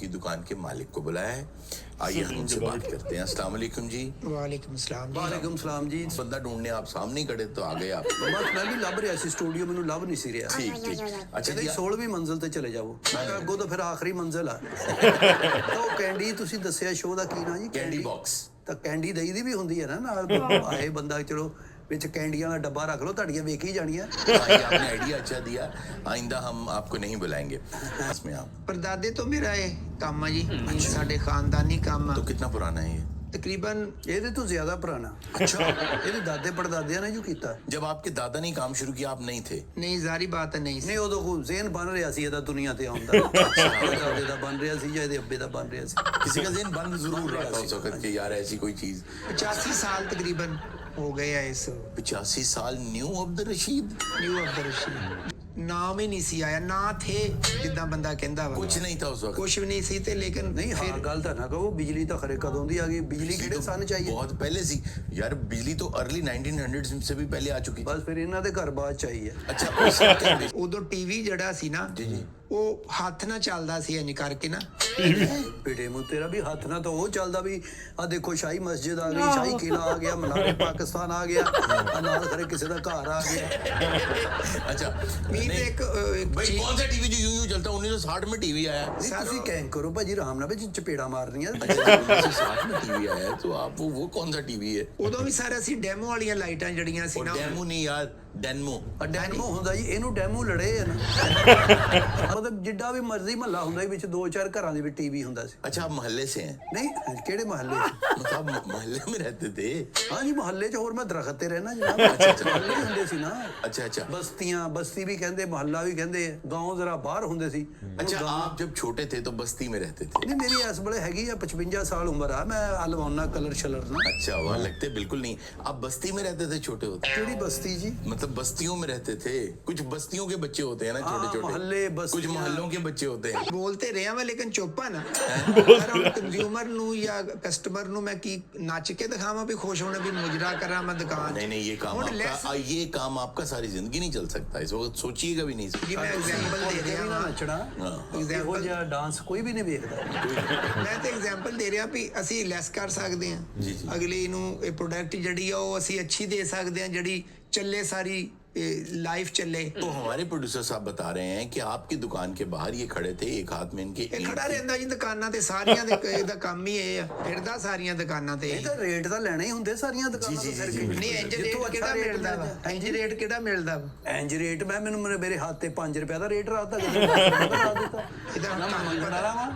की दुकान के मालिक को बुलाया है। आइए हम उनसे बात करते हैं। अस्सलाम वालेकुम जी। वालेकुम सलाम जी। वालेकुम सलाम जी। बंदा ढूंढने आप सामने ही खड़े तो आ गए आप। बस मैं भी ਲੱਭ ਰਿਹਾ ਸੀ ਸਟੂਡੀਓ ਮੈਨੂੰ ਲੱਭ ਨਹੀਂ ਸੀ ਰਿਹਾ। ठीक ठीक। अच्छा ਕਹਿੰਦੇ जी 16ਵੀਂ ਮੰਜ਼ਿਲ ਤੇ ਚਲੇ ਜਾਵੋ। ਮੈਂ ਕਿਹਾ ਅੱਗੋਂ ਤਾਂ ਫਿਰ ਆਖਰੀ ਮੰਜ਼ਿਲ ਆ। ਤਾਂ ਉਹ ਕੈਂਡੀ ਤੁਸੀਂ ਦੱਸਿਆ ਸ਼ੋਅ ਦਾ ਕੀ ਨਾਂ ਜੀ? Candy box. ਤਾਂ ਕੈਂਡੀ ਦਈ ਦੀ ਵੀ ਹੁੰਦੀ ਹੈ ਨਾ ਨਾਲ ਆਏ ਬੰਦਾ ਚਲੋ ਵਿੱਚ ਕੈਂਡੀਆਂ ਦਾ ਡੱਬਾ ਰੱਖ ਲਓ ਤੁਹਾਡੀਆਂ ਵੇਖੀ ਜਾਣੀਆਂ। भाई आपने आइडिया अच्छा दिया, आइंदा हम आपको नहीं बुलाएंगे इसमें आप। ਪਰਦਾਦੇ ਤੋਂ ਮੇਰਾ ਇਹ ਕੰਮ ਆ ਜੀ, ਸਾਡੇ ਖਾਨਦਾਨੀ ਕੰਮ ਆ। तो कितना पुराना है ये? ਤਕਰੀਬਨ ਇਹਦੇ ਤੋਂ ਜ਼ਿਆਦਾ ਪੁਰਾਣਾ। अच्छा। ਇਹਦੇ ਦਾਦੇ ਪੜਦਾਦਿਆਂ ਨੇ ਜੋ ਕੀਤਾ। जब आपके दादा ने काम शुरू किया आप नहीं थे? ਨਹੀਂ ਜ਼ਾਰੀ ਬਾਤ ਹੈ ਨਹੀਂ ਸੀ। ਨਹੀਂ ਉਦੋਂ ਕੋਈ ਜ਼ੇਨ ਬਣ ਰਿਹਾ ਸੀ ਇਹਦਾ ਦੁਨੀਆ ਤੇ ਆਉਣ ਦਾ। ਇਹਦੇ ਦਾਦੇ ਦਾ ਬਣ ਰਿਹਾ ਸੀ ਜਾਂ ਇਹਦੇ ਅੱਬੇ ਦਾ ਬਣ ਰਿਹਾ ਸੀ। किसी का जहन बंद जरूर रहा था उस वक्त कि यार ऐसी कोई चीज। 85 ਸਾਲ ਤਕਰੀਬਨ ਹੋ ਗਏ ਆ ਇਸ 85 साल न्यू अब्दुल रशीद। ਨਿਊ ਅਬਦਰ ਰਸ਼ੀਦ। ਨਾਮ ਹੀ ਨਹੀਂ ਸੀ ਆਇਆ, ਨਾ ਥੇ ਜਿੱਦਾਂ ਬੰਦਾ ਕਹਿੰਦਾ ਵਾ। कुछ नहीं था उस वक्त। ਕੁਛ ਵੀ ਨਹੀਂ ਸੀ ਤੇ ਲੇਕਿਨ ਨਹੀਂ ਹਾਂ ਗੱਲ ਤਾਂ ਨਾ ਕਹੋ, ਬਿਜਲੀ ਤਾਂ ਖਰੇ ਕਦੋਂ ਦੀ ਆ ਗਈ? ਬਿਜਲੀ ਕਿਹੜੇ ਸਨ ਚਾਹੀਏ? बहुत पहले सी यार, बिजली तो अर्ली 1900 से भी पहले आ चुकी थी। ਬਸ ਫਿਰ ਇਹਨਾਂ ਦੇ घਰ ਬਾਅਦ ਚਾਹੀਏ। अच्छा उस वक्त क्या- ਉਦੋਂ ਟੀਵੀ ਜਿਹੜਾ ਸੀ ਨਾ जी जी। ਉਹ ਹੱਥ ਨਾਲ ਚੱਲਦਾ ਸੀ ਇੰਜ ਕਰਕੇ ਨਾ। ਬੇਟੇ ਮੂੰ ਤੇਰਾ ਵੀ ਹੱਥ ਨਾਲ ਤਾਂ ਉਹ ਚੱਲਦਾ ਵੀ ਆ ਦੇਖੋ ਸ਼ਾਹੀ ਮਸਜਿਦ ਆ ਗਈ, ਸ਼ਾਹੀ ਕਿਲਾ ਆ ਗਿਆ, ਮਨਾਰੇ ਪਾਕਿਸਤਾਨ ਆ ਗਿਆ, ਆ ਨਾਲ ਖਰੇ ਕਿਸੇ ਦਾ ਘਰ ਆ ਗਿਆ। अच्छा ਵੀ ਤੇ नहीं, ਇੱਕ भाई ਚੀਜ਼- कौन सा टीवी जो यूं यूं चलता है? 1960 में टीवी आया। ਨਹੀਂ ਤੁਸੀਂ ਕਹਿ ਕਰੋ ਭਾਜੀ ਆਰਾਮ ਨਾਲ ਵਿੱਚ ਚਪੇੜਾ ਮਾਰਨੀਆਂ। अच्छा 1960 में टीवी आया है, तो आप वो कौन सा टीवी है? ਉਦੋਂ ਵੀ ਸਾਰੇ ਅਸੀਂ ਡੈਮੋ ਵਾਲੀਆਂ ਲਾਈਟਾਂ ਜਿਹੜੀਆਂ ਸੀ और ਨਾ डेमो नहीं यार, डेनमो। ਡੈਮੋ ਹੁੰਦਾ ਜੀ, ਇਹਨੂੰ ਡੈਮੋ ਲੜੇ ਆ ਨਾ। ਮਤਲਬ ਜਿੱਡਾ ਵੀ ਮਰਜ਼ੀ ਮਹੱਲਾ ਹੁੰਦਾ ਸੀ, ਵਿੱਚ ਦੋ ਚਾਰ ਘਰਾਂ ਦੇ ਵਿੱਚ ਟੀਵੀ ਹੁੰਦਾ ਸੀ। अच्छा आप मोहल्ले से हैं? ਨਹੀਂ ਕਿਹੜੇ ਮਹੱਲੇ 'ਚ? मतलब मोहल्ले में रहते थे? ਹਾਂ ਜੀ ਮਹੱਲੇ 'ਚ, ਹੋਰ ਮੈਂ ਦਰਖਤ ਤੇ ਰਹਿਣਾ ਜਨਾਬ। ਮਹੱਲੇ ਹੀ ਹੁੰਦੇ ਸੀ ਨਾ। अच्छा अच्छा ਬਸਤੀਆਂ, ਬਸਤੀ ਵੀ ਕਹਿੰਦੇ, ਮਹੱਲਾ ਵੀ ਕਹਿੰਦੇ, ਗਾਉਂ ਜ਼ਰਾ ਬਾਹਰ ਹੁੰਦੇ ਸੀ। अच्छा। आप जब छोटे थे तो बस्ती में रहते थे? ਨਹੀਂ ਮੇਰੀ ਇਸ ਵੇਲੇ ਹੈਗੀ ਆ 55 ਸਾਲ ਉਮਰ ਆ, ਮੈਂ ਲਵਾਉਣਾ ਕਲਰ ਸ਼ਲਰ ਨਾ। अच्छा वहाँ लगते बिल्कुल नहीं। आप बस्ती में रहते थे छोटे होते? ਕਿਹੜੀ ਬਸਤੀ ਜੀ? मतलब बस्तियों में रहते थे। कुछ बस्तियों के बच्चे होते हैं ना छोटे छोटे, मोहल्ले, कुछ बस्तियाँ। मोहल्लों के बच्चे होते हैं। ਬੋਲਤੇ ਰਿਹਾ ਮੈਂ ਲੇਕਿਨ ਚੁੱਪ ਆ ਨਾ। ਪਰ ਹੁਣ ਕੰਜ਼ਿਊਮਰ ਨੂੰ ਜਾਂ ਕਸਟਮਰ ਨੂੰ ਮੈਂ ਕੀ ਨੱਚ ਕੇ ਦਿਖਾਵਾਂ ਵੀ ਖੁਸ਼ ਹੋਣੇ ਵੀ ਮੁਜਰਾ ਕਰਾਂ ਮੈਂ ਦੁਕਾਨ 'ਚ। नहीं नहीं, ये काम ਹੁਣ आपका less- ये काम आपका सारी जिंदगी नहीं चल सकता। इस वक्त सोचिएगा भी नहीं। ਜੀ ਮੈਂ ਐਗਜ਼ਾਮਪਲ ਦੇ ਰਿਹਾ ਨਾ ਹਾਂ। ਨੱਚਣਾ, ਇਹੋ ਐਗਜ਼ਾਮਪਲ ਜਿਹਾ ਡਾਂਸ ਕੋਈ ਵੀ ਨਹੀਂ ਵੇਖਦਾ। ਮੈਂ ਤੇ ਐਗਜ਼ਾਮਪਲ ਦੇ ਰਿਹਾ ਵੀ ਅਸੀਂ ਲੈਸ ਕਰ ਸਕਦੇ ਹਾਂ। ਜੀ, ਜੀ। ਅਗਲੀ ਨੂੰ ਇਹ ਪ੍ਰੋਡਕਟ ਜਿਹੜੀ ਆ ਉਹ ਅਸੀਂ ਅੱਛੀ ਦੇ ਸਕਦੇ ਹਾਂ, ਜਿਹੜੀ ਚੱਲੇ ਸਾਰੀ ਲਾਈਫ ਚੱਲੇ। तो हमारे प्रोड्यूसर साहब बता रहे हैं कि आपकी दुकान के बाहर ये खड़े थे, एक हाथ में इनके ਇਹ ईंट ਖੜਾ थी। ਰਹਿੰਦਾ ਜੀ ਦੁਕਾਨਾਂ ਤੇ ਸਾਰੀਆਂ ਦੇ ਇਹਦਾ ਕੰਮ ਹੀ ਇਹ ਆ, ਫਿਰਦਾ ਸਾਰੀਆਂ ਦੁਕਾਨਾਂ ਤੇ। ਇਹ ਤਾਂ ਰੇਟ ਤਾਂ ਲੈਣੇ ਹੀ ਹੁੰਦੇ ਸਾਰੀਆਂ ਦੁਕਾਨਾਂ ਜੀ, ਤੋਂ। ਜੀ, ਫਿਰ ਜੀ, ਕੀ? ਜੀ। ਨਹੀਂ ਇੰਜ ਜਿੱਥੋਂ ਰੇਟ ਅੱਛਾ ਕਿਹੜਾ ਰੇਟ ਮਿਲਦਾ ਵਾ? ਮਿਲਦਾ। ਇੰਜ ਰੇਟ ਕਿਹੜਾ ਮਿਲਦਾ ਵਾ? ਇੰਜ ਰੇਟ ਮੈਂ ਮੈਨੂੰ ਮੇਰੇ ਹੱਥ ਤੇ 5 ਰੁਪਏ ਦਾ ਰੇਟ ਰਾਤ ਦਾ ਇਹਦਾ ਕੰਮ ਬਣਾ ਲਾਵਾਂ।